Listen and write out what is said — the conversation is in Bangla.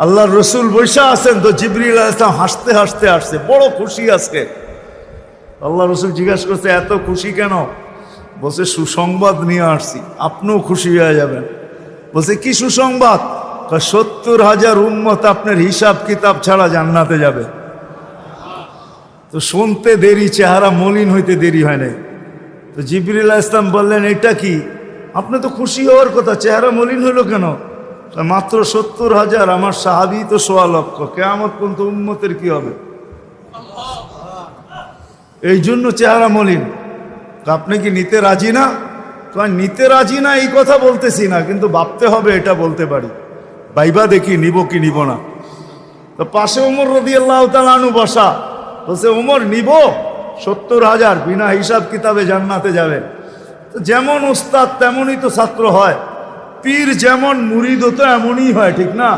আল্লাহর রসুল বৈশা আছেন, তো জিবরিল আলাইহিস সালাম হাসতে হাসতে আসছে, বড় খুশি আজকে। আল্লাহ রসুল জিজ্ঞাসা করছে, এত খুশি কেন? বলছে, সুসংবাদ নিয়ে আসছি, আপনিও খুশি হয়ে যাবেন। বলছে, কি সুসংবাদ? 70,000 উম্মত আপনার হিসাব কিতাব ছাড়া জান্নাতে যাবে। তো শুনতে দেরি, চেহারা মলিন হইতে দেরি হয় নাই। তো জিবরিল আলাইহিস সালাম বললেন, এটা কি? আপনি তো খুশি হওয়ার কথা, চেহারা মলিন হইল কেন? মাত্র 70,000, আমার সাহাবী তো 1.25 লক্ষ, কিয়ামত পর্যন্ত উম্মতের কি হবে? এই জন্য চেহারা মলিন। আপনি কি নিতে রাজি না? নিতে রাজি না এই কথা বলতেছি না, কিন্তু ভাবতে হবে এটা বলতে পারি। ভাইবা দেখি নিব কি নিব না। তো পাশে ওমর রাদিয়াল্লাহু তাআলা আনহু বসা। বলছে, ওমর নিব 70,000, বিনা হিসাব কিতাবে জান্নাতে যাবে। তো যেমন উস্তাদ তেমনই তো ছাত্র হয়, পীর যেমন মুরিদ তো এমনই হয়, ঠিক না?